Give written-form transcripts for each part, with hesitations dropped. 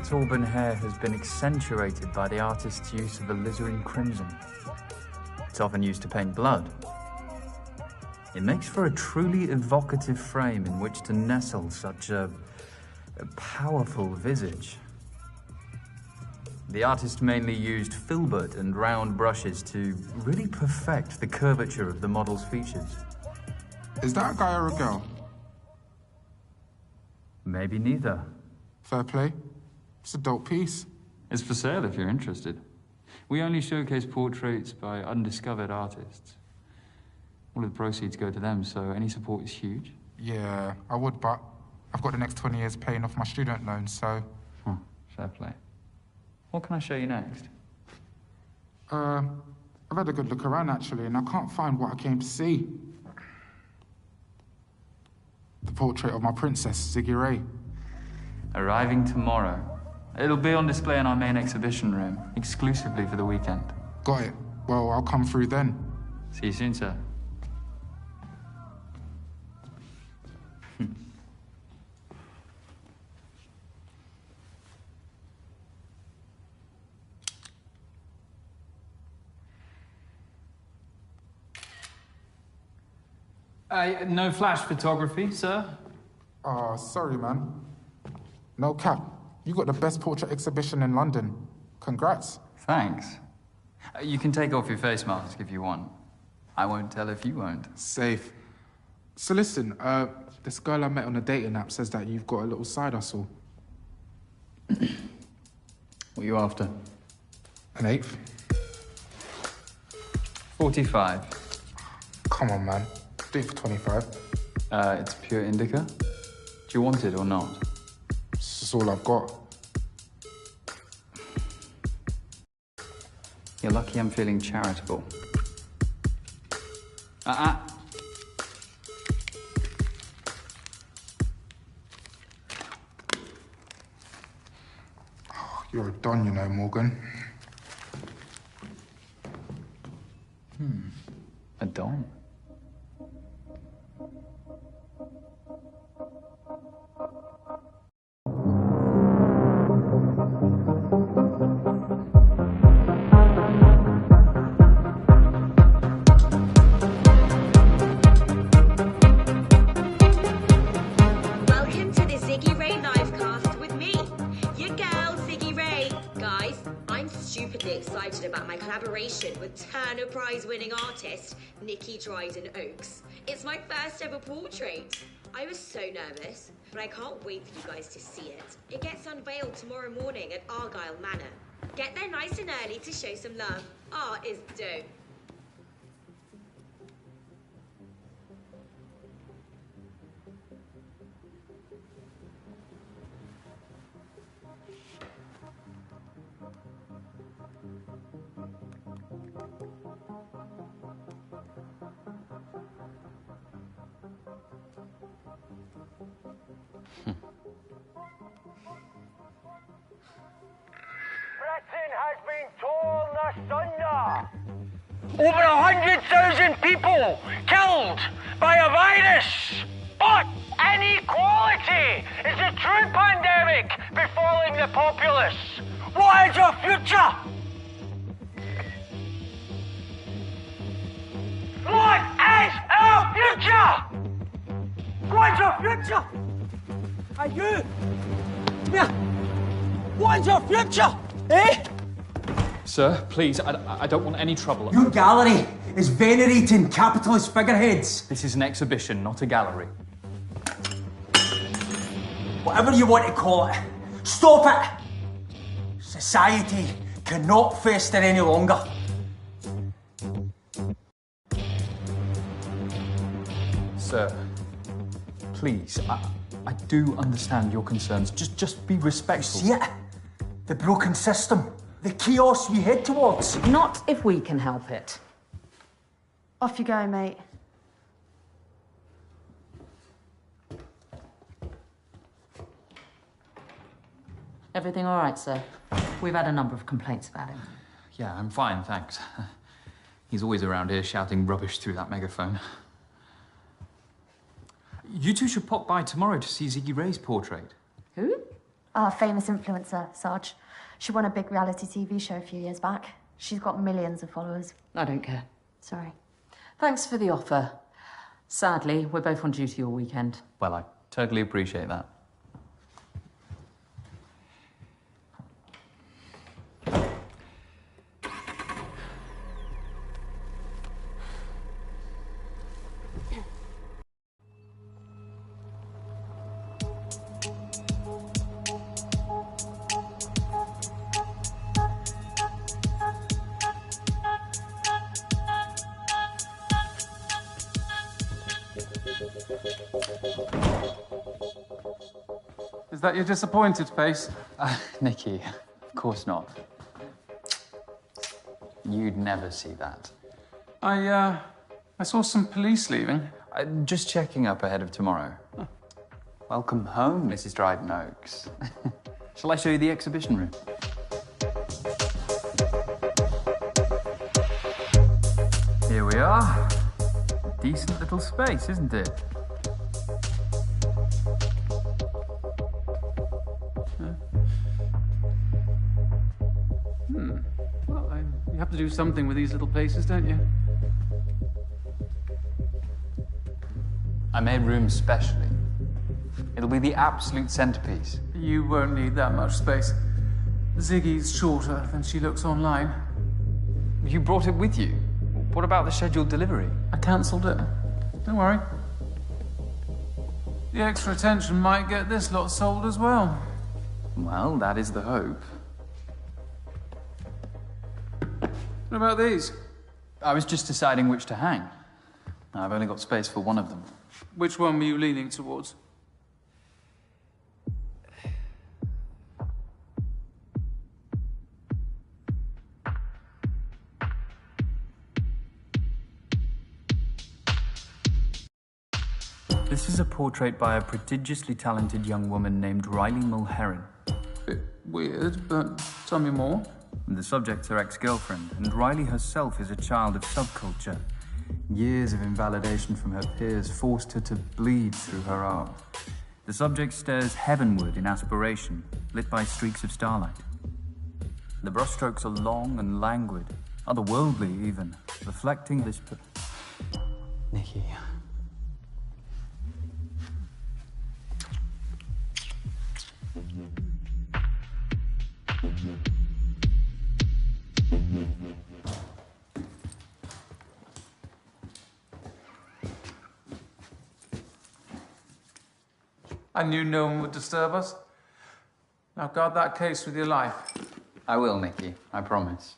perfect auburn hair has been accentuated by the artist's use of alizarin crimson. It's often used to paint blood. It makes for a truly evocative frame in which to nestle such a powerful visage. The artist mainly used filbert and round brushes to really perfect the curvature of the model's features. Is that a guy or a girl? Maybe neither. Fair play. It's a dope piece. It's for sale if you're interested. We only showcase portraits by undiscovered artists. All of the proceeds go to them, so any support is huge. Yeah, I would, but I've got the next 20 years paying off my student loan, so... Fair play. What can I show you next? I've had a good look around, actually, and I can't find what I came to see. The portrait of my princess, Ziggy Ray. Arriving tomorrow. It'll be on display in our main exhibition room, exclusively for the weekend. Got it. Well, I'll come through then. See you soon, sir. No flash photography, sir? Oh, sorry, man. No cap. You got the best portrait exhibition in London. Congrats. Thanks. You can take off your face mask if you want. I won't tell if you won't. Safe. So listen, this girl I met on a dating app says that you've got a little side hustle. What are you after? An eighth? 45. Come on, man. Do it for 25. It's pure indica. Do you want it or not? This is all I've got. You're lucky I'm feeling charitable. You're a don, you know, Morgan. A don? Excited about my collaboration with Turner Prize-winning artist Nikki Dryden Oakes. It's my first ever portrait. I was so nervous, but I can't wait for you guys to see it. It gets unveiled tomorrow morning at Argyle Manor. Get there nice and early to show some love. Art is dope. Britain has been torn asunder. Over 100,000 people killed by a virus. But inequality is a true pandemic befalling the populace. What is your future? What is our future? What is your future? Are you? Come here. What is your future? Eh? Sir, please, I don't want any trouble. Your gallery is venerating capitalist figureheads. This is an exhibition, not a gallery. Whatever you want to call it, stop it! Society cannot fester any longer. Sir, please, I do understand your concerns. Just be respectful. See it? The broken system. The chaos we head towards. Not if we can help it. Off you go, mate. Everything all right, sir? We've had a number of complaints about him. Yeah, I'm fine, thanks. He's always around here shouting rubbish through that megaphone. You two should pop by tomorrow to see Ziggy Ray's portrait. Who? Famous influencer, Sarge. She won a big reality TV show a few years back. She's got millions of followers. I don't care. Sorry. Thanks for the offer. Sadly, we're both on duty all weekend. Well, I totally appreciate that. Is that your disappointed face? Nikki, of course not. You'd never see that. I saw some police leaving. Just checking up ahead of tomorrow. Oh. Welcome home, Mrs. Dryden Oaks. Shall I show you the exhibition room? Here we are. Decent little space, isn't it? Well, you have to do something with these little places, don't you? I made room specially. It'll be the absolute centerpiece. You won't need that much space. Ziggy's shorter than she looks online. You brought it with you. What about the scheduled delivery? I cancelled it. Don't worry. The extra attention might get this lot sold as well. Well, that is the hope. What about these? I was just deciding which to hang. I've only got space for one of them. Which one were you leaning towards? This is a portrait by a prodigiously talented young woman named Riley Mulheron. Bit weird, but tell me more. The subject's her ex-girlfriend, and Riley herself is a child of subculture. Years of invalidation from her peers forced her to bleed through her art. The subject stares heavenward in aspiration, lit by streaks of starlight. The brushstrokes are long and languid, otherworldly even, reflecting this... Nikki... I knew no one would disturb us. Now guard that case with your life. I will, Nikki. I promise.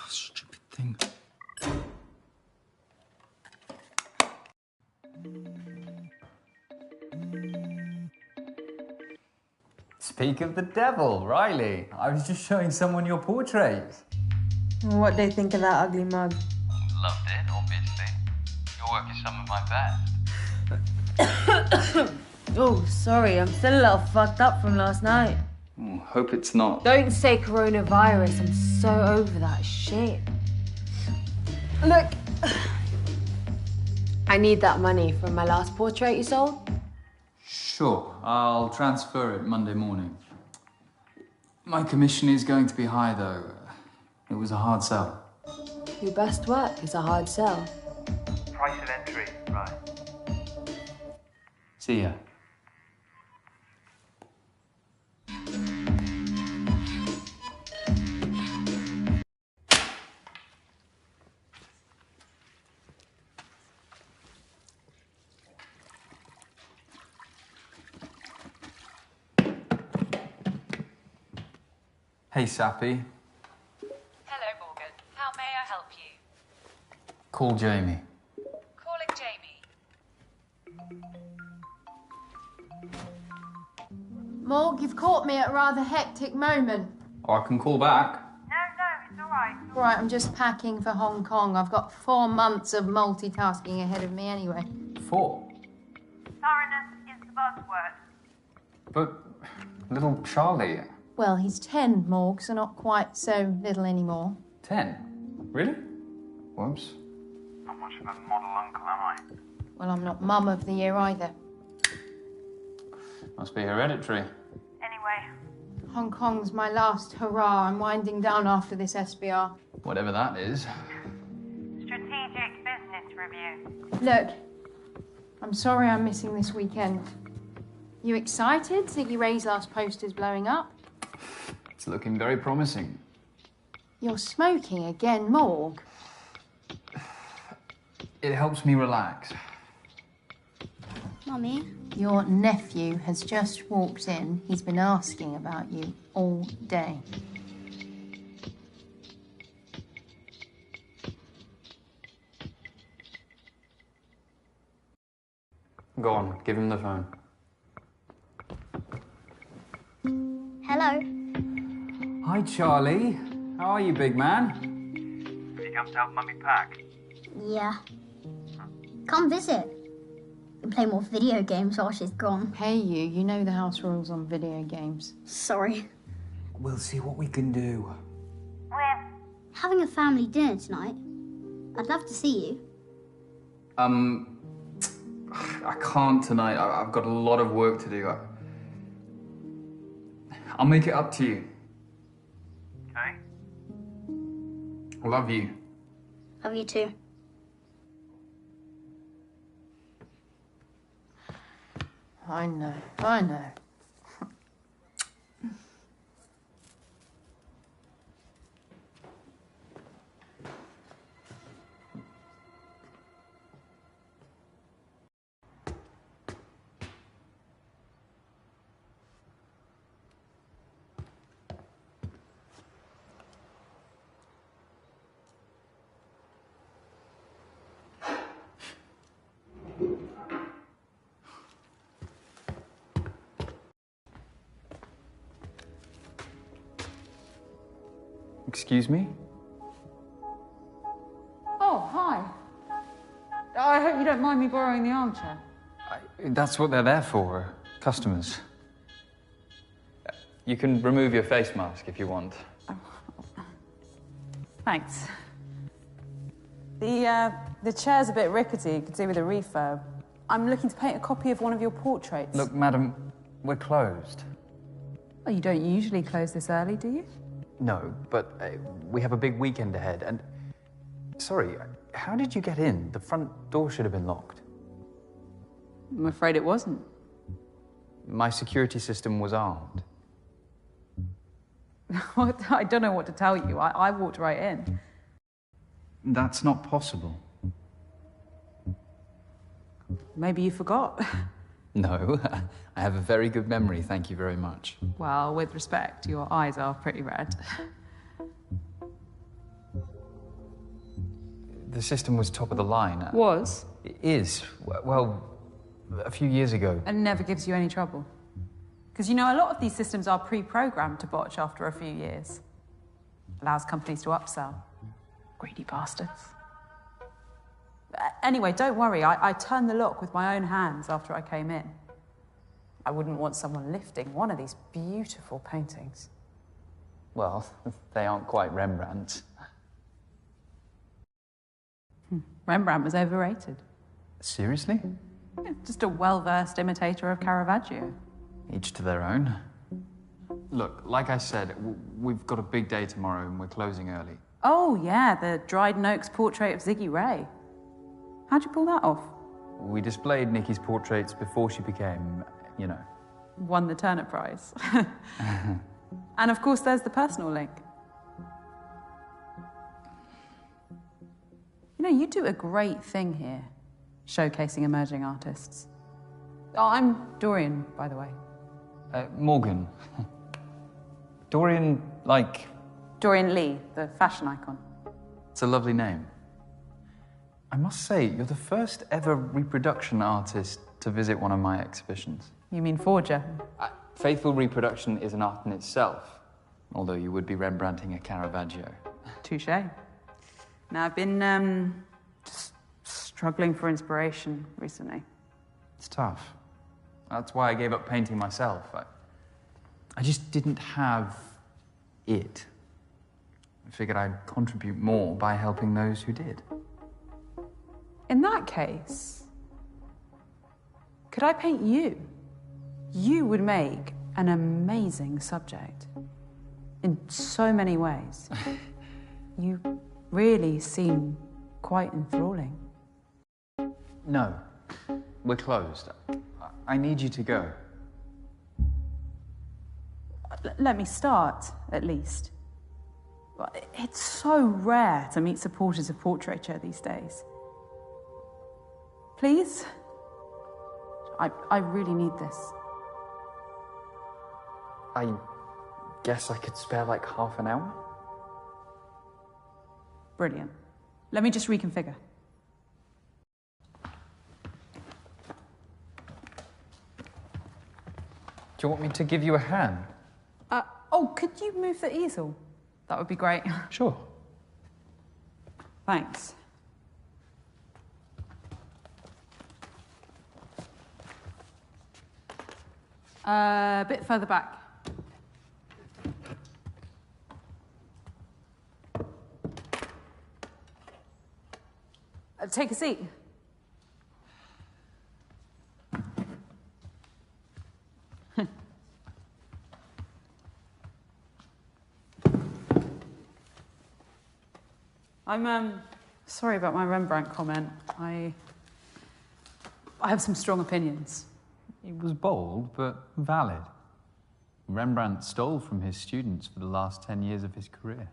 Stupid thing. Speak of the devil, Riley. I was just showing someone your portrait. What they think of that ugly mug? Loved it, obviously. Your work is some of my best. Oh, sorry, I'm still a little fucked up from last night. Hope it's not. Don't say coronavirus, I'm so over that shit. Look, I need that money from my last portrait you sold. Sure, I'll transfer it Monday morning. My commission is going to be high, though. It was a hard sell. Your best work is a hard sell. Price of entry, right. See ya. Hey, Sappy. Hello, Morgan. How may I help you? Call Jamie. Calling Jamie. Morg, you've caught me at a rather hectic moment. Or I can call back. No, it's all right. All right, I'm just packing for Hong Kong. I've got 4 months of multitasking ahead of me anyway. 4. Thoroughness is the buzzword. But little Charlie... Well, he's 10, Morg, so not quite so little anymore. 10? Really? Whoops. Not much of a model uncle, am I? Well, I'm not Mum of the Year either. Must be hereditary. Anyway, Hong Kong's my last hurrah. I'm winding down after this SBR. Whatever that is. strategic business review. Look, I'm sorry I'm missing this weekend. You excited? Ziggy Ray's last poster's blowing up. It's looking very promising. You're smoking again, Morg. It helps me relax. Mummy? Your nephew has just walked in. He's been asking about you all day. Go on, give him the phone. Hello? Hi, Charlie. How are you, big man? You come to help Mummy pack? Yeah. Come visit. We play more video games while she's gone. Hey, you know the house rules on video games. Sorry. We'll see what we can do. We're Having a family dinner tonight. I'd love to see you. I can't tonight. I've got a lot of work to do. I'll make it up to you. Okay. I love you. Love you too. I know. Excuse me? Oh, hi. I hope you don't mind me borrowing the armchair. That's what they're there for, customers. You can remove your face mask if you want. Thanks. The chair's a bit rickety, you can see with the refurb. I'm looking to paint a copy of one of your portraits. Look, madam, we're closed. Oh, you don't usually close this early, do you? No, but we have a big weekend ahead, and... Sorry, how did you get in? The front door should have been locked. I'm afraid it wasn't. My security system was armed. I don't know what to tell you. I walked right in. That's not possible. Maybe you forgot. No, I have a very good memory, thank you very much. Well, with respect, your eyes are pretty red. The system was top of the line. Was? It is. Well, a few years ago. And never gives you any trouble. Because you know, a lot of these systems are pre-programmed to botch after a few years. Allows companies to upsell. Greedy bastards. Anyway, don't worry. I turned the lock with my own hands after I came in. I wouldn't want someone lifting one of these beautiful paintings. Well, they aren't quite Rembrandt's. Rembrandt was overrated. Seriously? Yeah, just a well-versed imitator of Caravaggio. Each to their own. Look, like I said, we've got a big day tomorrow and we're closing early. Oh, yeah, the Dryden Oaks portrait of Ziggy Ray. How'd you pull that off? We displayed Nikki's portraits before she became, you know. Won the Turner Prize. And of course, there's the personal link. You know, you do a great thing here, showcasing emerging artists. Oh, I'm Dorian, by the way. Morgan. Dorian, like... Dorian Lee, the fashion icon. It's a lovely name. I must say, you're the first ever reproduction artist to visit one of my exhibitions. You mean forger? Faithful reproduction is an art in itself, although you would be Rembrandting a Caravaggio. Touché. Now, I've been, just struggling for inspiration recently. It's tough. That's why I gave up painting myself. I just didn't have it. I figured I'd contribute more by helping those who did. In that case, could I paint you? You would make an amazing subject. In so many ways. You really seem quite enthralling. No, we're closed. I need you to go. Let me start, at least. It's so rare to meet supporters of portraiture these days. Please? I really need this. I guess I could spare like half an hour? Brilliant. Let me just reconfigure. Do you want me to give you a hand? Oh, could you move the easel? That would be great. Sure. Thanks. A bit further back. Take a seat. I'm sorry about my Rembrandt comment. I have some strong opinions. It was bold, but valid. Rembrandt stole from his students for the last 10 years of his career.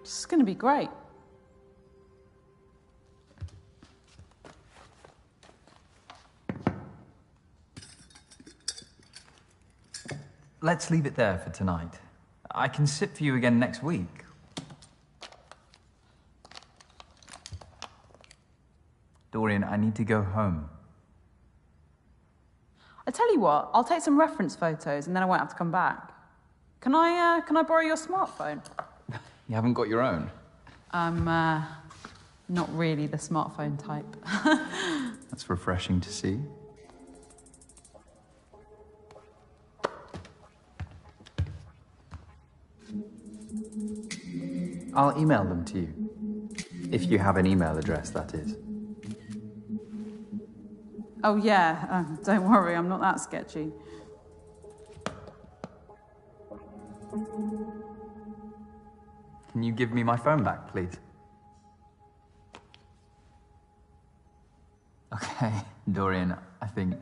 It's going to be great. Let's leave it there for tonight. I can sit for you again next week. Dorian, I need to go home. I tell you what, I'll take some reference photos and then I won't have to come back. Can I borrow your smartphone? You haven't got your own? I'm not really the smartphone type. That's refreshing to see. I'll email them to you. If you have an email address, that is. Oh yeah, don't worry, I'm not that sketchy. Can you give me my phone back, please? Okay, Dorian, I think...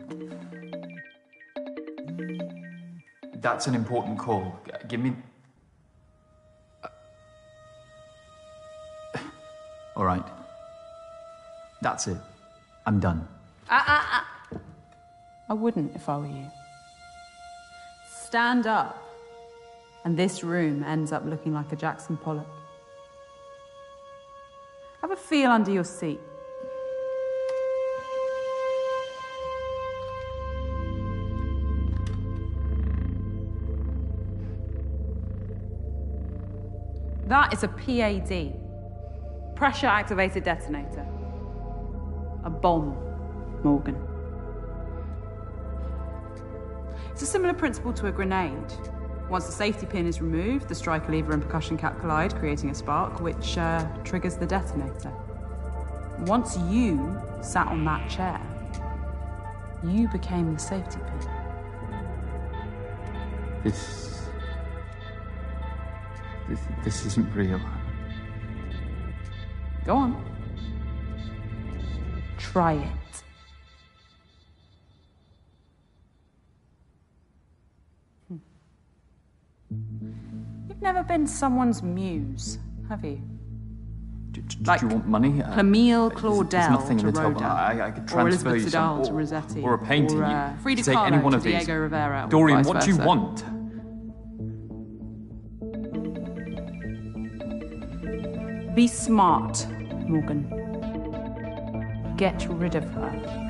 That's an important call. Give me... All right. That's it. I'm done. I wouldn't if I were you. Stand up. And this room ends up looking like a Jackson Pollock. Have a feel under your seat. That is a PAD. Pressure activated detonator. A bomb, Morgan. It's a similar principle to a grenade. Once the safety pin is removed, the striker lever and percussion cap collide, creating a spark, which triggers the detonator. Once you sat on that chair, you became the safety pin. This isn't real. Go on. Try it. You've never been someone's muse, have you? Do you want money? Camille Claudel There's nothing to in the top. Rodin, I could or transfer Elizabeth you some, Sedal to Rossetti, or a painting. or Frida you take Kahlo any one to of these. Diego Rivera, or Dorian, vice what do you versa. want? Be smart, Morgan. Get rid of her.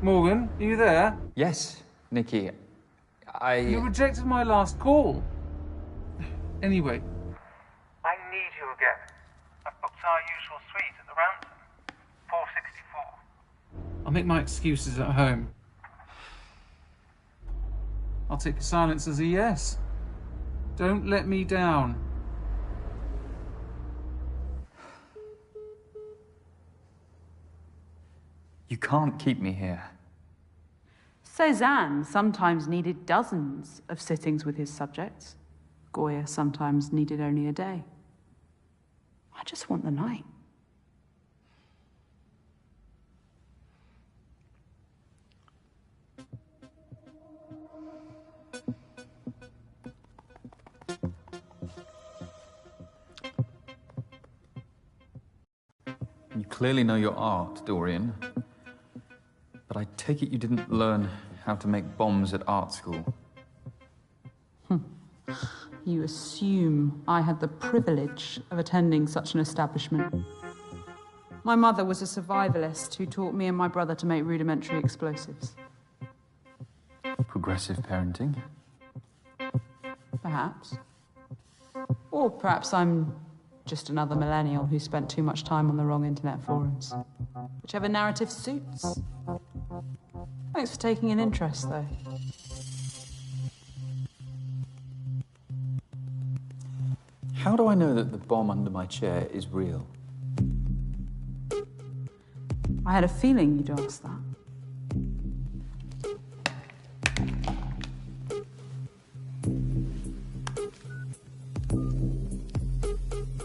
Morgan, are you there? Yes, Nikki. You rejected my last call. Anyway. I need you again. I've booked our usual suite at the Ransom. 464. I'll make my excuses at home. I'll take your silence as a yes. Don't let me down. You can't keep me here. Cézanne sometimes needed dozens of sittings with his subjects. Goya sometimes needed only a day. I just want the night. You clearly know your art, Dorian. But I take it you didn't learn how to make bombs at art school. You assume I had the privilege of attending such an establishment. My mother was a survivalist who taught me and my brother to make rudimentary explosives. Progressive parenting? Perhaps. Or perhaps I'm just another millennial who spent too much time on the wrong internet forums. Whichever narrative suits. Thanks for taking an interest, though. How do I know that the bomb under my chair is real? I had a feeling you'd ask that.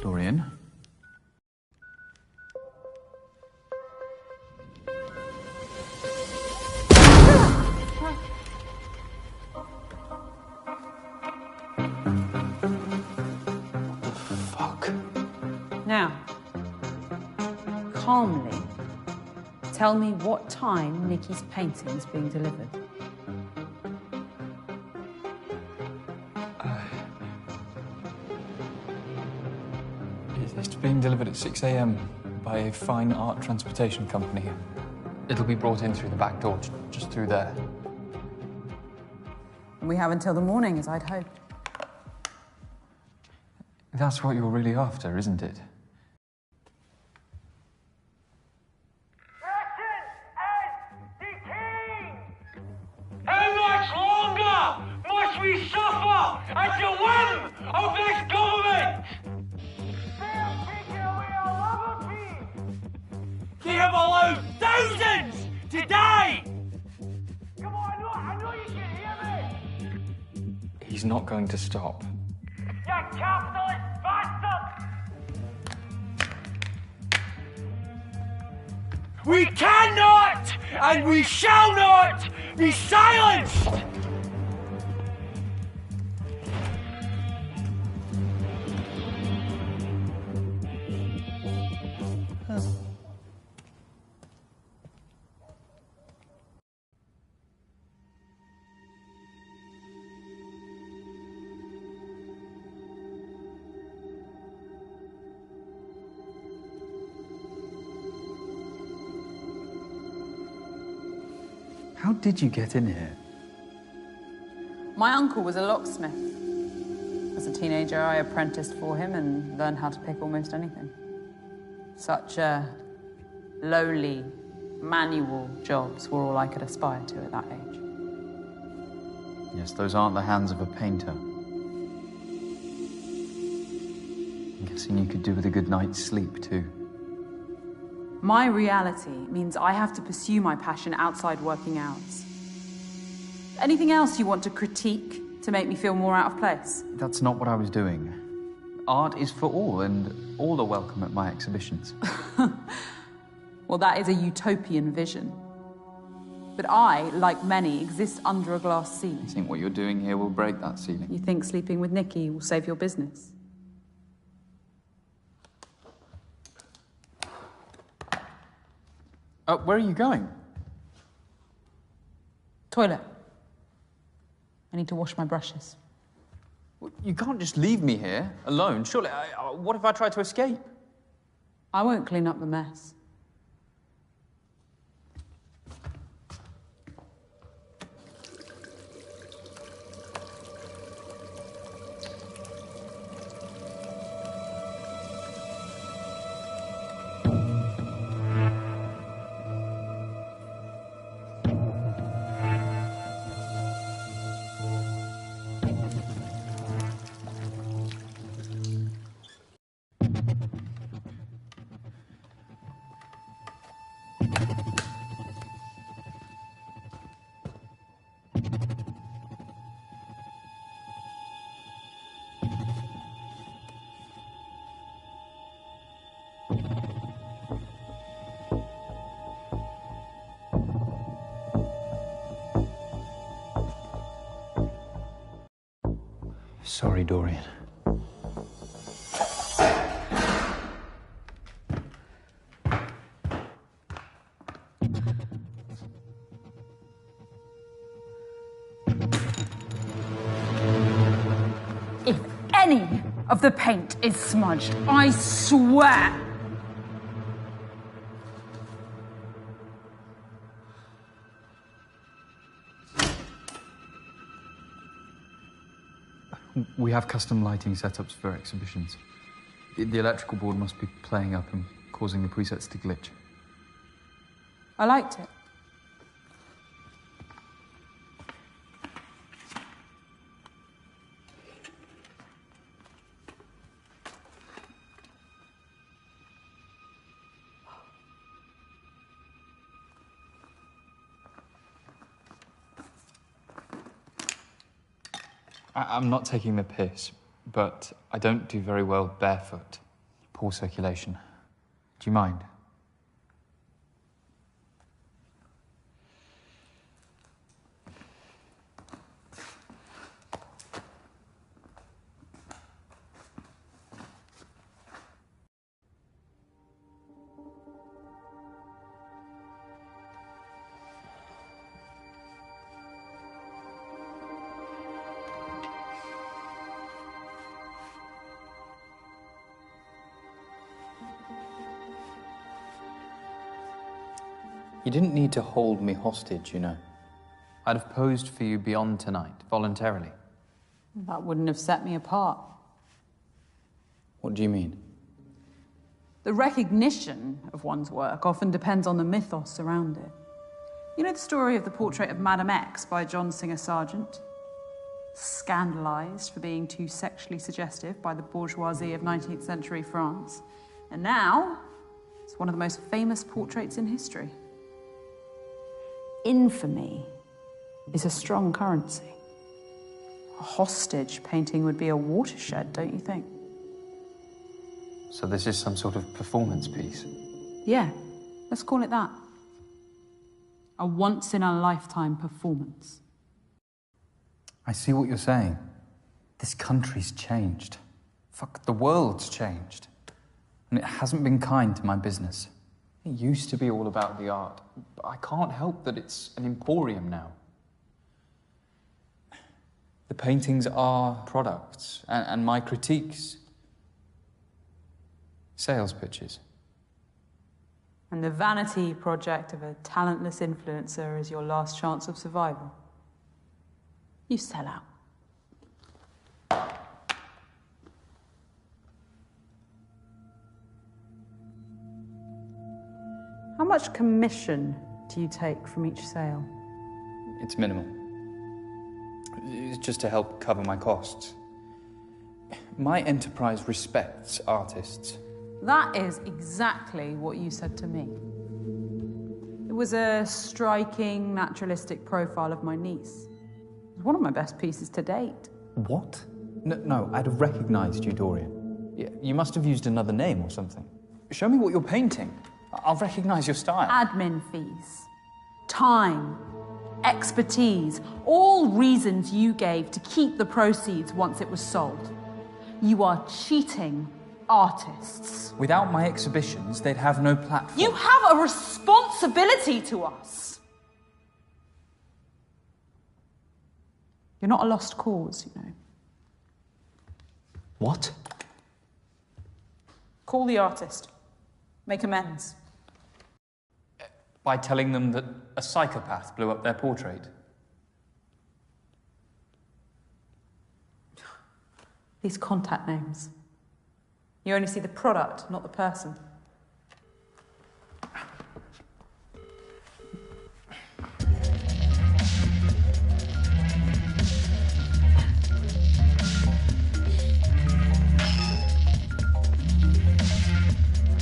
Dorian? Now, calmly, tell me what time Nikki's painting is being delivered. It's being delivered at 6 a.m. by a fine art transportation company. It'll be brought in through the back door, just through there. We have until the morning, as I'd hoped. That's what you're really after, isn't it? How much longer must we suffer at the whim of this government? They have taken away our liberty. They have allowed thousands to die. Come on, I know you can hear me. He's not going to stop. You capitalist bastard! We cannot and we shall not be silenced! How did you get in here? My uncle was a locksmith. As a teenager, I apprenticed for him and learned how to pick almost anything. Such lowly, manual jobs were all I could aspire to at that age. Yes, those aren't the hands of a painter. I'm guessing you could do with a good night's sleep, too. My reality means I have to pursue my passion outside working hours. Anything else you want to critique to make me feel more out of place? That's not what I was doing. Art is for all, and all are welcome at my exhibitions. Well, that is a utopian vision. But I, like many, exist under a glass ceiling. You think what you're doing here will break that ceiling? You think sleeping with Nikki will save your business? Where are you going? Toilet. I need to wash my brushes. You can't just leave me here, alone. Surely, what if I try to escape? I won't clean up the mess. Sorry, Dorian. If any of the paint is smudged, I swear. We have custom lighting setups for exhibitions. The electrical board must be playing up and causing the presets to glitch. I liked it. I'm not taking the piss, but I don't do very well barefoot. Poor circulation. Do you mind? You didn't need to hold me hostage, you know. I'd have posed for you beyond tonight, voluntarily. That wouldn't have set me apart. What do you mean? The recognition of one's work often depends on the mythos around it. You know the story of the portrait of Madame X by John Singer Sargent? Scandalised for being too sexually suggestive by the bourgeoisie of 19th century France. And now, it's one of the most famous portraits in history. Infamy is a strong currency. A hostage painting would be a watershed, don't you think? So this is some sort of performance piece? Yeah, let's call it that. A once-in-a-lifetime performance. I see what you're saying. This country's changed. Fuck, the world's changed. And it hasn't been kind to my business. It used to be all about the art, but I can't help that it's an emporium now. The paintings are products, and my critiques, sales pitches. And the vanity project of a talentless influencer is your last chance of survival. You sell out. How much commission do you take from each sale? It's minimal. It's just to help cover my costs. My enterprise respects artists. That is exactly what you said to me. It was a striking, naturalistic profile of my niece. It was one of my best pieces to date. What? No, I'd have recognised you, Dorian. You must have used another name or something. Show me what you're painting. I'll recognise your style. Admin fees, time, expertise, all reasons you gave to keep the proceeds once it was sold. You are cheating artists. Without my exhibitions, they'd have no platform. You have a responsibility to us. You're not a lost cause, you know. What? Call the artist. Make amends. By telling them that a psychopath blew up their portrait? These contact names. You only see the product, not the person.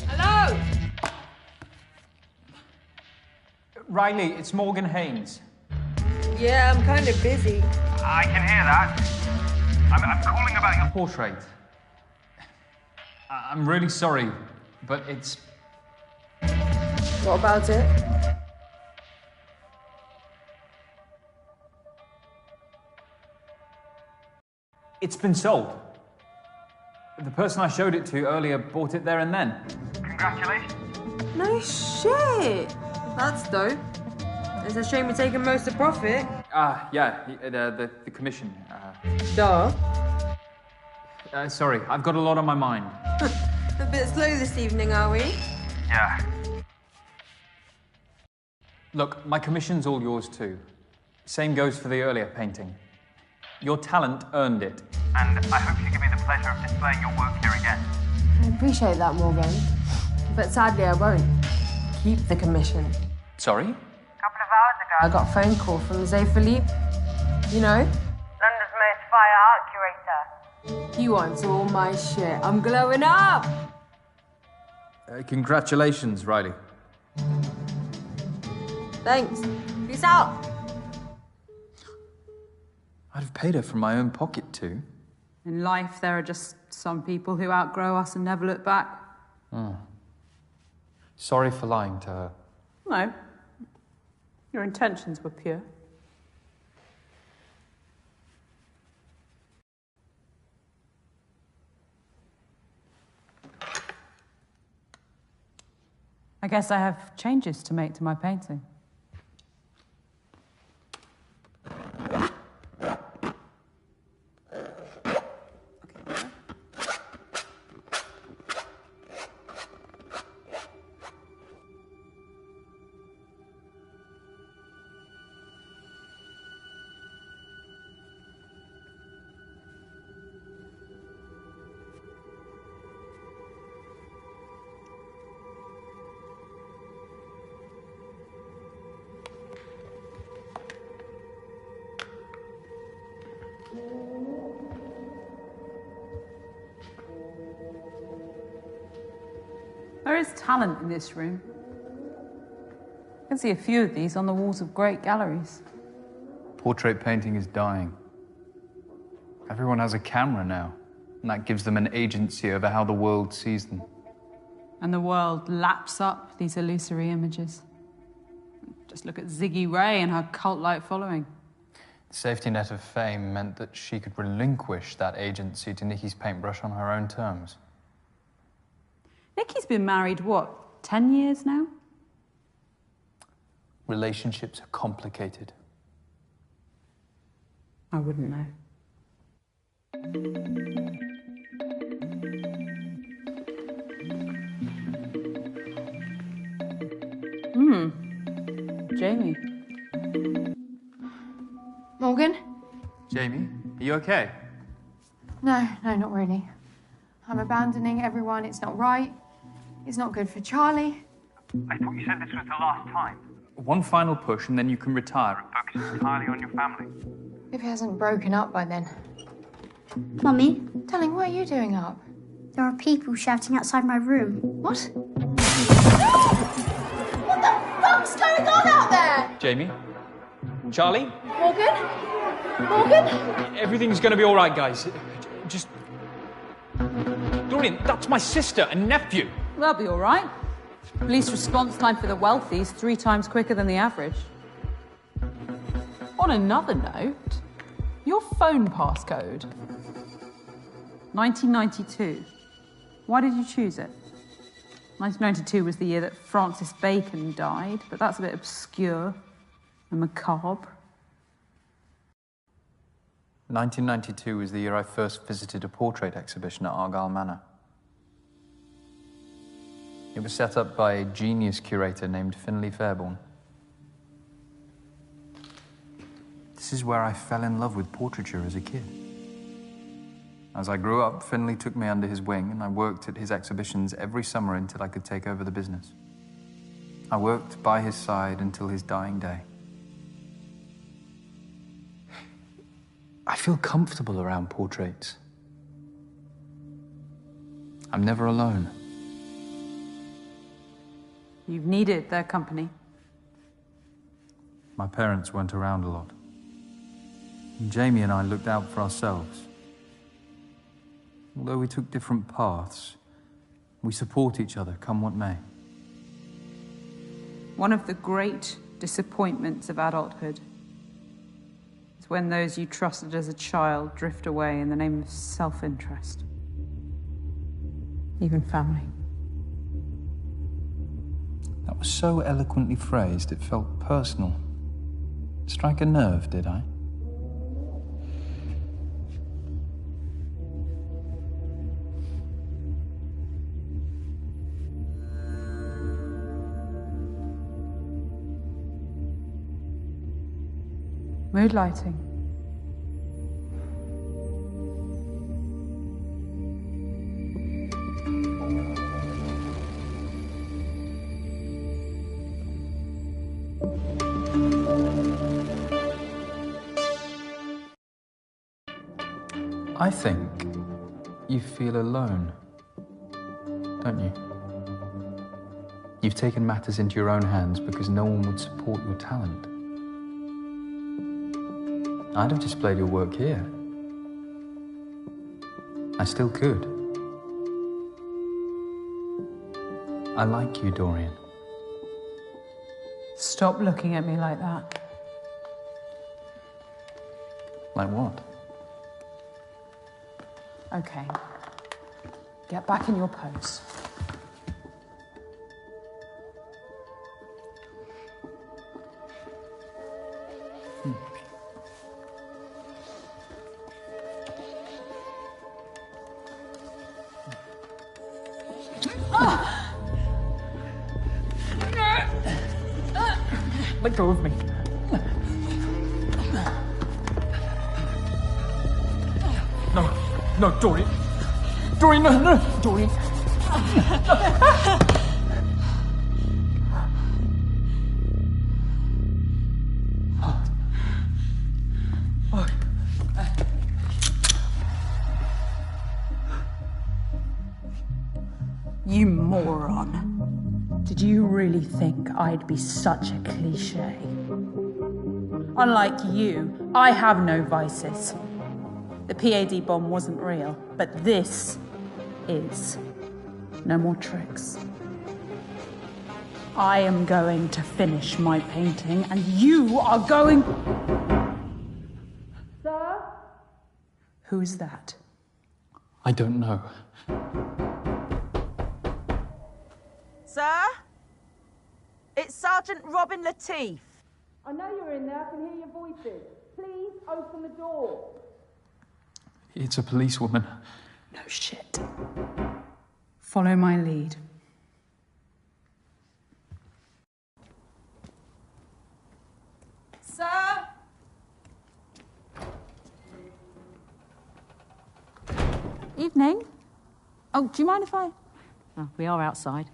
Hello? Riley, it's Morgan Haynes. Yeah, I'm kind of busy. I can hear that. I'm calling about your Portrait. I'm really sorry, but it's... What about it? It's been sold. The person I showed it to earlier bought it there and then. Congratulations. No shit. That's dope. It's a shame you're taking most of the profit. Yeah, the commission. Duh. Sorry, I've got a lot on my mind. A bit slow this evening, are we? Yeah. Look, my commission's all yours too. Same goes for the earlier painting. Your talent earned it. And I hope you give me the pleasure of displaying your work here again. I appreciate that, Morgan. But sadly, I won't keep the commission. Sorry? A couple of hours ago, I got a phone call from Zé Philippe. You know? London's most fire art curator. He wants all my shit. I'm glowing up! Congratulations, Riley. Thanks. Peace out. I'd have paid her from my own pocket too. In life, there are just some people who outgrow us and never look back. Sorry for lying to her. No. Your intentions were pure. I guess I have changes to make to my painting. There is talent in this room. I can see a few of these on the walls of great galleries. Portrait painting is dying. Everyone has a camera now, and that gives them an agency over how the world sees them. And the world laps up these illusory images. Just look at Ziggy Ray and her cult-like following. The safety net of fame meant that she could relinquish that agency to Nikki's paintbrush on her own terms. Nikki's been married, what, 10 years now? Relationships are complicated. I wouldn't know. Jamie. Morgan? Jamie, are you okay? No, not really. I'm abandoning everyone. It's not right. It's not good for Charlie. I thought you said this was the last time. One final push and then you can retire. Focus entirely on your family. If he hasn't broken up by then. Mummy, Darling, what are you doing up? there are people shouting outside my room. What? What the fuck's going on out there? Jamie? Charlie? Morgan? Morgan? Everything's gonna be alright, guys. Just... Dorian, that's my sister and nephew. They'll be all right. Police response time for the wealthy is 3 times quicker than the average. On another note, your phone passcode. 1992. Why did you choose it? 1992 was the year that Francis Bacon died, but that's a bit obscure and macabre. 1992 was the year I first visited a portrait exhibition at Argyle Manor. It was set up by a genius curator named Finlay Fairborn. This is where I fell in love with portraiture as a kid. As I grew up, Finlay took me under his wing and I worked at his exhibitions every summer until I could take over the business. I worked by his side until his dying day. I feel comfortable around portraits. I'm never alone. You've needed their company. My parents weren't around a lot. And Jamie and I looked out for ourselves. Although we took different paths, we support each other, come what may. One of the great disappointments of adulthood is when those you trusted as a child drift away in the name of self-interest. Even family. That was so eloquently phrased, it felt personal. Strike a nerve, did I? Mood lighting. I think you feel alone, don't you? You've taken matters into your own hands because no one would support your talent. I'd have displayed your work here. I still could. I like you, Dorian. Stop looking at me like that. Like what? Okay. Get back in your pose. Let go of me. No, Dorian. Dorian, no, Dorian. You moron. Did you really think I'd be such a cliche? Unlike you, I have no vices. The PAD bomb wasn't real, but this is. No more tricks. I am going to finish my painting, and you are going... Sir? Who's that? I don't know. Sir? It's Sergeant Robin Latif. I know you're in there. I can hear your voices. Please open the door. It's a policewoman. No shit. Follow my lead. Sir? Evening. Oh, do you mind if I... Oh, we are outside.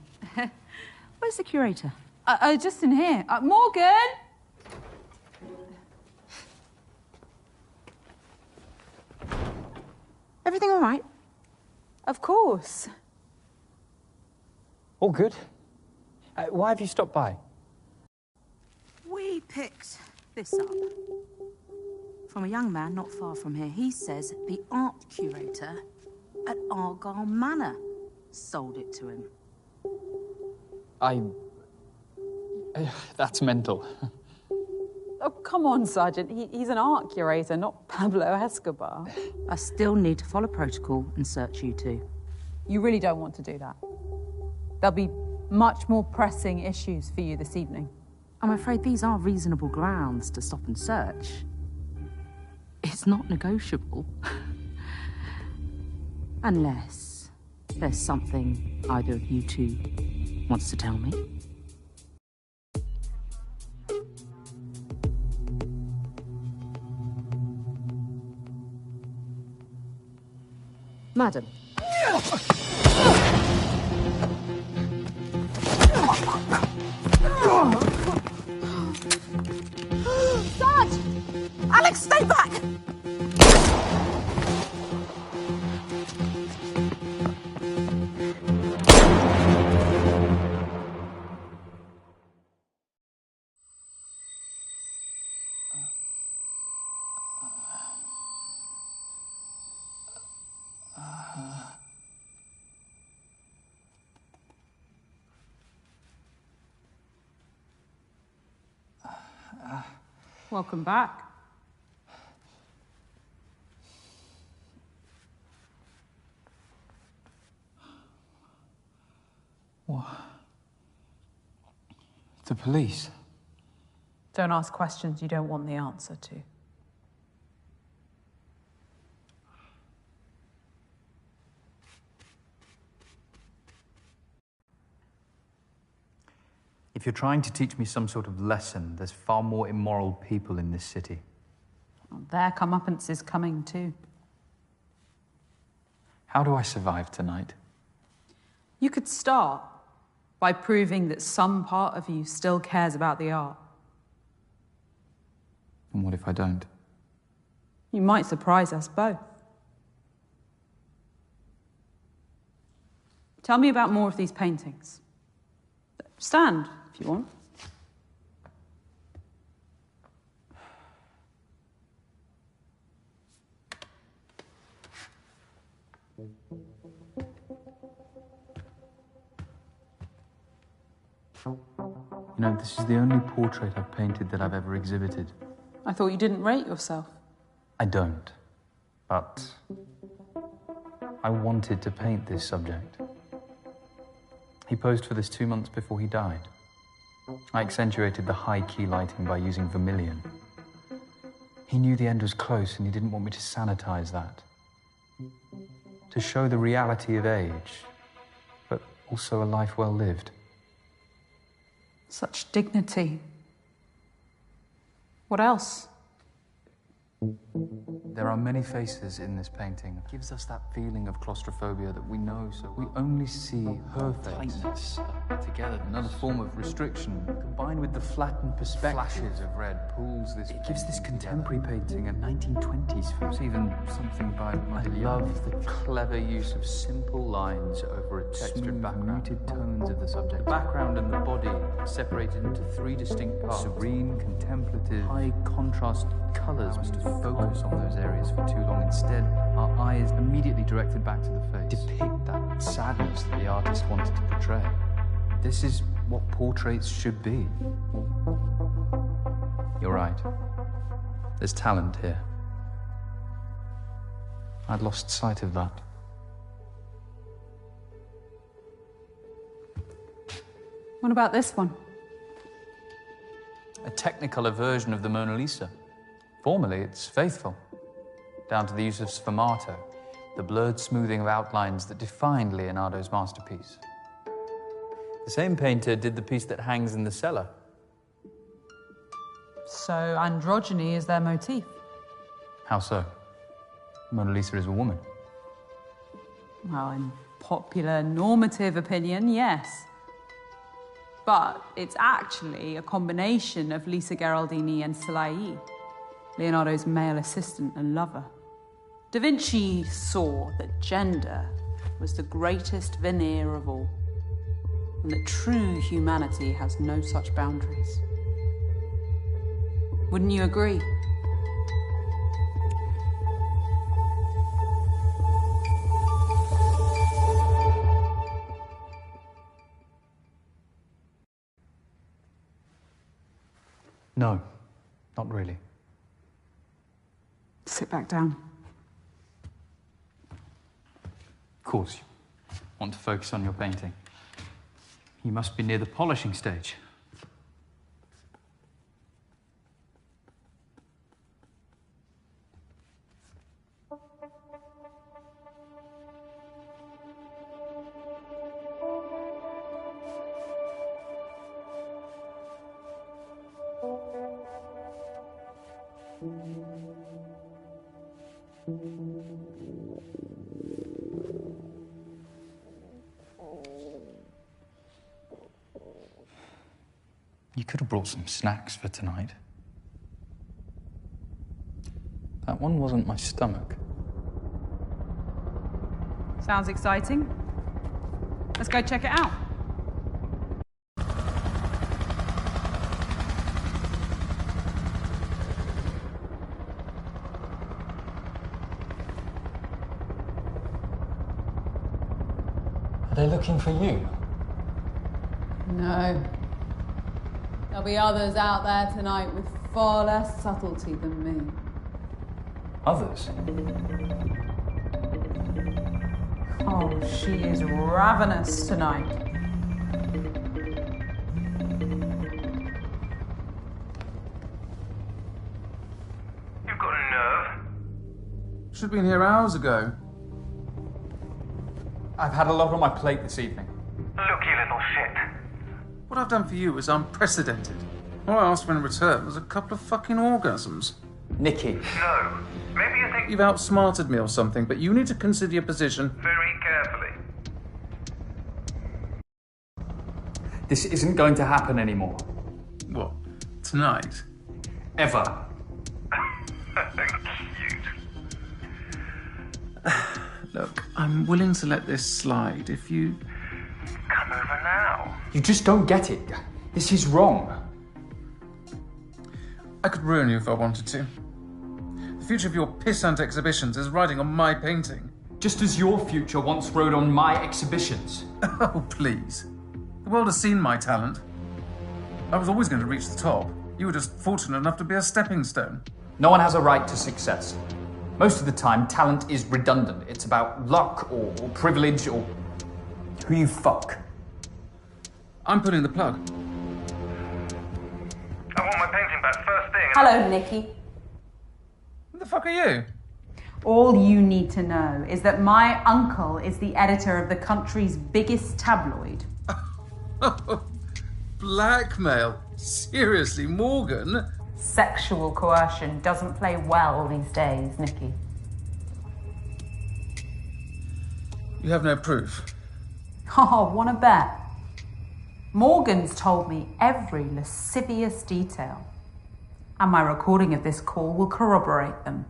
Where's the curator? Just in here. Morgan! everything all right? Of course. All good. Why have you stopped by? We picked this up from a young man not far from here. He says the art curator at Argyle Manor sold it to him. That's mental. Oh, come on, Sergeant. He's an art curator, not Pablo Escobar. I still need to follow protocol and search you two. You really don't want to do that. There'll be much more pressing issues for you this evening. I'm afraid these are reasonable grounds to stop and search. It's not negotiable. Unless there's something either of you two wants to tell me. Madam. Sarge! Alex, stay back! Welcome back. What? The police? Don't ask questions you don't want the answer to. If you're trying to teach me some sort of lesson, there's far more immoral people in this city. Well, their comeuppance is coming too. How do I survive tonight? You could start by proving that some part of you still cares about the art. And what if I don't? You might surprise us both. Tell me about more of these paintings. Stand, if you want. You know, this is the only portrait I've painted that I've ever exhibited. I thought you didn't rate yourself. I don't, but I wanted to paint this subject. He posed for this 2 months before he died. I accentuated the high-key lighting by using vermilion. He knew the end was close and he didn't want me to sanitize that. To show the reality of age, but also a life well lived. Such dignity. What else? There are many faces in this painting. It gives us that feeling of claustrophobia that we know, so we only see her face. Tightness together. Another form of restriction, combined with the flattened perspective. Flashes of red pulls this. It gives this contemporary painting a 1920s feel. It's even something by I love the clever use of simple lines over a textured background. Muted tones of the subject. The background and the body separated into 3 distinct parts. Serene, contemplative, high contrast colours. To focus on those areas for too long. Instead, our eyes immediately directed back to the face. Depict that sadness that the artist wanted to portray. This is what portraits should be. You're right. There's talent here. I'd lost sight of that. What about this one? A technicolor version of the Mona Lisa. Formally, it's faithful, down to the use of sfumato, the blurred smoothing of outlines that defined Leonardo's masterpiece. The same painter did the piece that hangs in the cellar. So androgyny is their motif? How so? Mona Lisa is a woman. Well, in popular normative opinion, yes. But it's actually a combination of Lisa Gherardini and Salai, Leonardo's male assistant and lover. Da Vinci saw that gender was the greatest veneer of all, and that true humanity has no such boundaries. Wouldn't you agree? No, not really. Sit back down. Of course, you want to focus on your painting. You must be near the polishing stage. You could have brought some snacks for tonight. That one wasn't my stomach. Sounds exciting. Let's go check it out. Are they looking for you? No. There'll be others out there tonight with far less subtlety than me. Others? Oh, she is ravenous tonight. You've got a nerve. Should have been here hours ago. I've had a lot on my plate this evening. Look, you little shit. What I've done for you is unprecedented. All I asked for in return was a couple of fucking orgasms. Nikki. No. Maybe you think you've outsmarted me or something, but you need to consider your position very carefully. This isn't going to happen anymore. What? Tonight? Ever. Cute. Look, I'm willing to let this slide if you come over now. You just don't get it. This is wrong. I could ruin you if I wanted to. The future of your pissant exhibitions is riding on my painting. Just as your future once rode on my exhibitions. Oh, please. The world has seen my talent. I was always going to reach the top. You were just fortunate enough to be a stepping stone. No one has a right to success. Most of the time, talent is redundant. It's about luck or privilege or who you fuck. I'm pulling the plug. I want my painting back first thing. Hello, Nikki. Who the fuck are you? All you need to know is that my uncle is the editor of the country's biggest tabloid. Blackmail? Seriously, Morgan? Sexual coercion doesn't play well these days, Nikki. You have no proof. Oh, wanna bet? Morgan's told me every lascivious detail, and my recording of this call will corroborate them.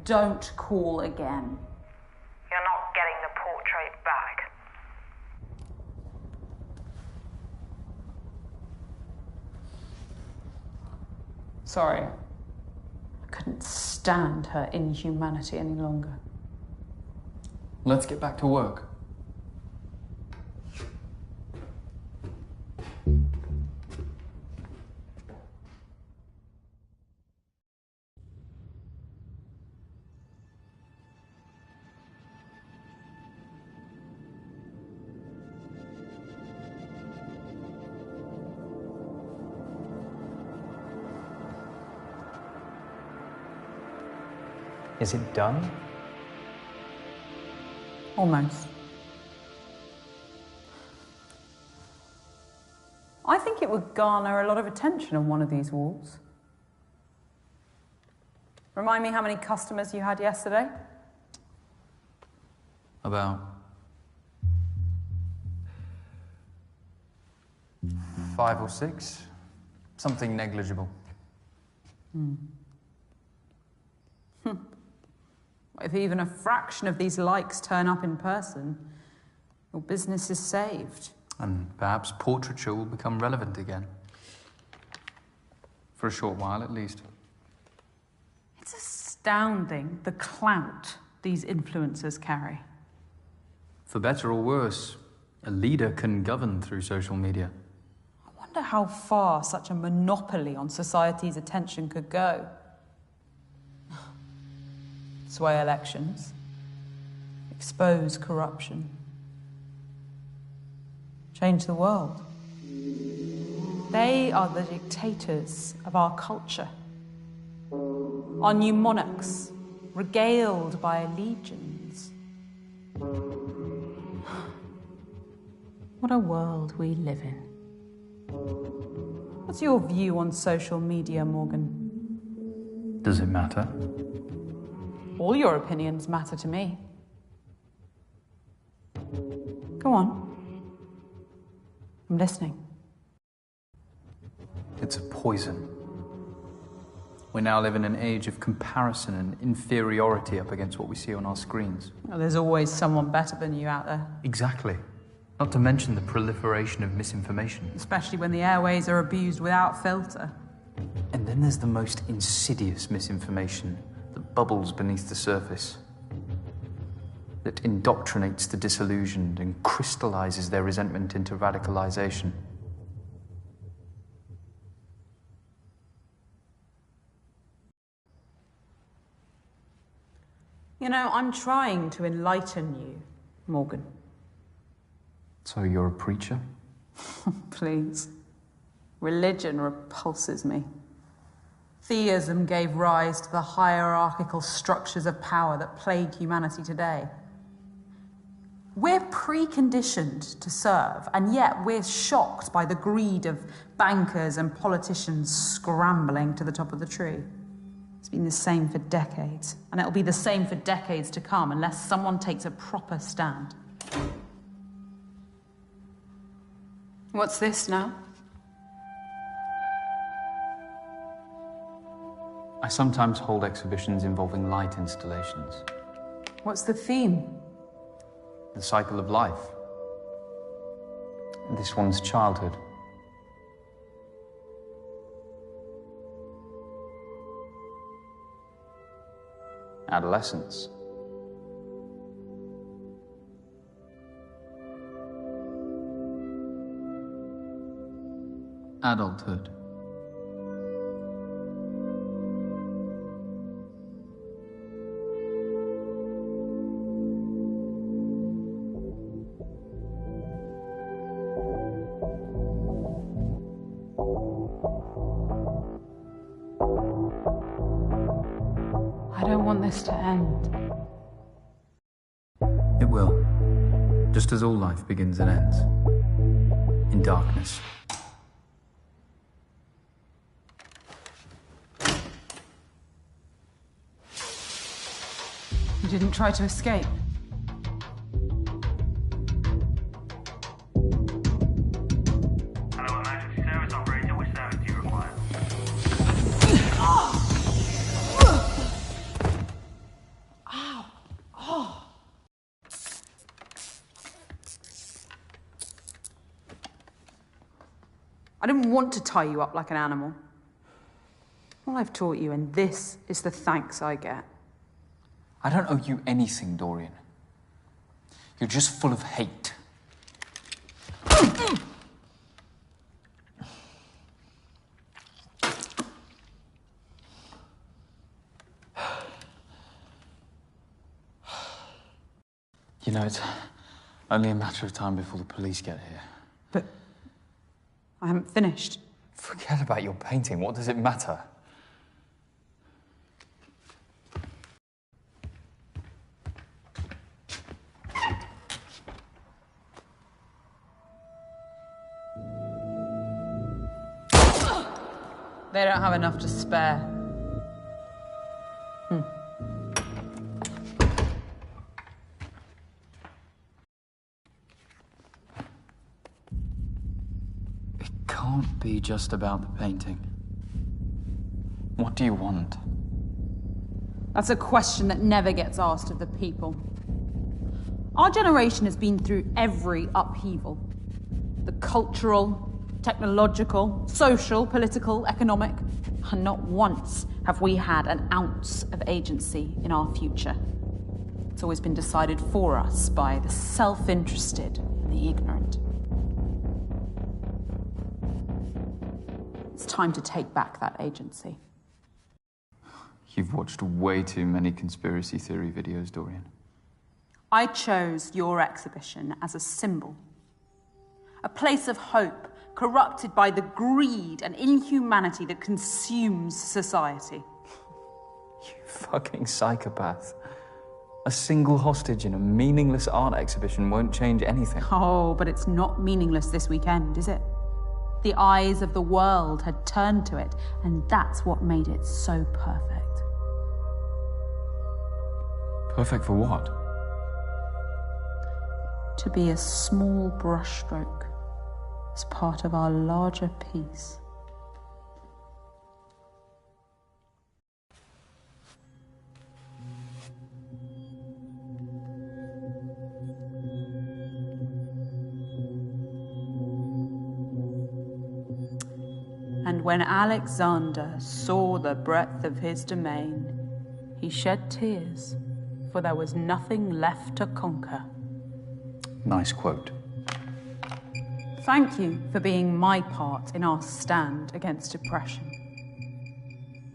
Don't call again. You're not getting the portrait back. Sorry. I couldn't stand her inhumanity any longer. Let's get back to work. Is it done? Almost. I think it would garner a lot of attention on one of these walls. Remind me how many customers you had yesterday? About 5 or 6. Something negligible. If even a fraction of these likes turn up in person, your business is saved. And perhaps portraiture will become relevant again. For a short while, at least. It's astounding the clout these influencers carry. For better or worse, a leader can govern through social media. I wonder how far such a monopoly on society's attention could go. Sway elections, expose corruption, change the world. They are the dictators of our culture. Our new monarchs, regaled by legions. What a world we live in. What's your view on social media, Morgan? Does it matter? All your opinions matter to me. Go on. I'm listening. It's a poison. We now live in an age of comparison and inferiority up against what we see on our screens. Well, there's always someone better than you out there. Exactly. Not to mention the proliferation of misinformation. Especially when the airways are abused without filter. And then there's the most insidious misinformation that bubbles beneath the surface, that indoctrinates the disillusioned and crystallizes their resentment into radicalization. You know, I'm trying to enlighten you, Morgan. So you're a preacher? Please. Religion repulses me. Theism gave rise to the hierarchical structures of power that plague humanity today. We're preconditioned to serve, and yet we're shocked by the greed of bankers and politicians scrambling to the top of the tree. It's been the same for decades, and it'll be the same for decades to come unless someone takes a proper stand. What's this now? I sometimes hold exhibitions involving light installations. What's the theme? The cycle of life. This one's childhood. Adolescence. Adulthood. I don't want this to end. It will. Just as all life begins and ends. In darkness. You didn't try to escape. Hello, emergency service operator. Which service do you require? I didn't want to tie you up like an animal. All I've taught you, and this is the thanks I get. I don't owe you anything, Dorian. You're just full of hate. You know, it's only a matter of time before the police get here. But I haven't finished. Forget about your painting. What does it matter? They don't have enough to spare. It can't be just about the painting. What do you want? That's a question that never gets asked of the people. Our generation has been through every upheaval. The cultural, technological, social, political, economic, and not once have we had an ounce of agency in our future. It's always been decided for us by the self-interested and the ignorant. It's time to take back that agency. You've watched way too many conspiracy theory videos, Dorian. I chose your exhibition as a symbol. A place of hope, corrupted by the greed and inhumanity that consumes society. You fucking psychopath. A single hostage in a meaningless art exhibition won't change anything. Oh, but it's not meaningless this weekend, is it? The eyes of the world had turned to it, and that's what made it so perfect. Perfect for what? To be a small brushstroke as part of our larger piece. And when Alexander saw the breadth of his domain, he shed tears, for there was nothing left to conquer. Nice quote. Thank you for being my part in our stand against oppression.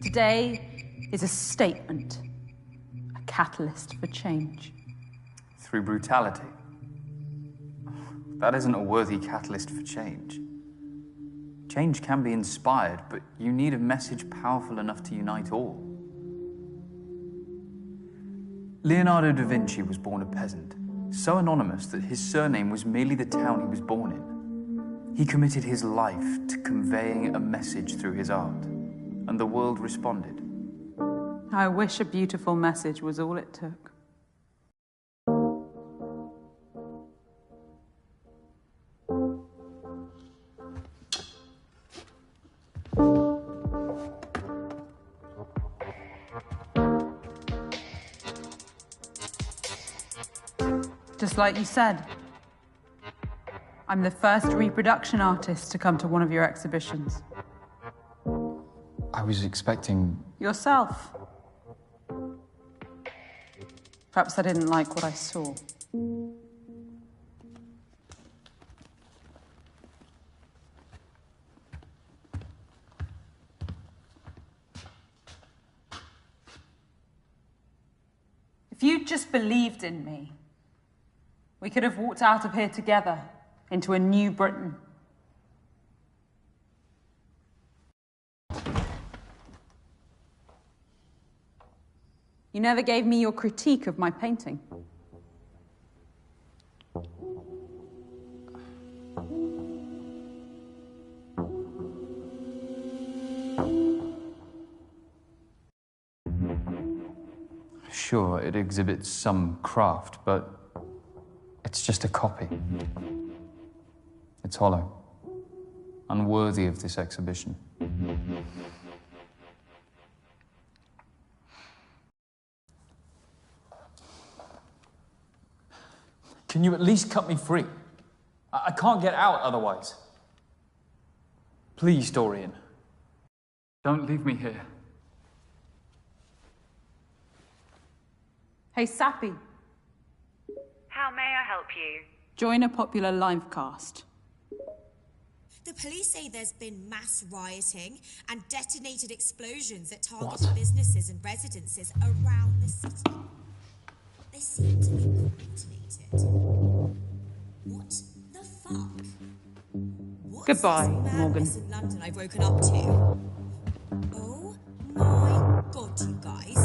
Today is a statement, a catalyst for change. Through brutality. That isn't a worthy catalyst for change. Change can be inspired, but you need a message powerful enough to unite all. Leonardo da Vinci was born a peasant, so anonymous that his surname was merely the town he was born in. He committed his life to conveying a message through his art, and the world responded. I wish a beautiful message was all it took. Just like you said, I'm the first reproduction artist to come to one of your exhibitions. I was expecting... Yourself. Perhaps I didn't like what I saw. If you'd just believed in me, we could have walked out of here together into a new Britain. You never gave me your critique of my painting. Sure, it exhibits some craft, but it's just a copy. It's hollow, unworthy of this exhibition. Can you at least cut me free? I can't get out otherwise. Please, Dorian. Don't leave me here. Hey, Sappy. How may I help you? Join a popular live cast. The police say there's been mass rioting and detonated explosions at targeted businesses and residences around the city. They seem to be coordinated. What the fuck? What's Goodbye, this Morgan. madness in London I've woken up to? Oh my god, you guys.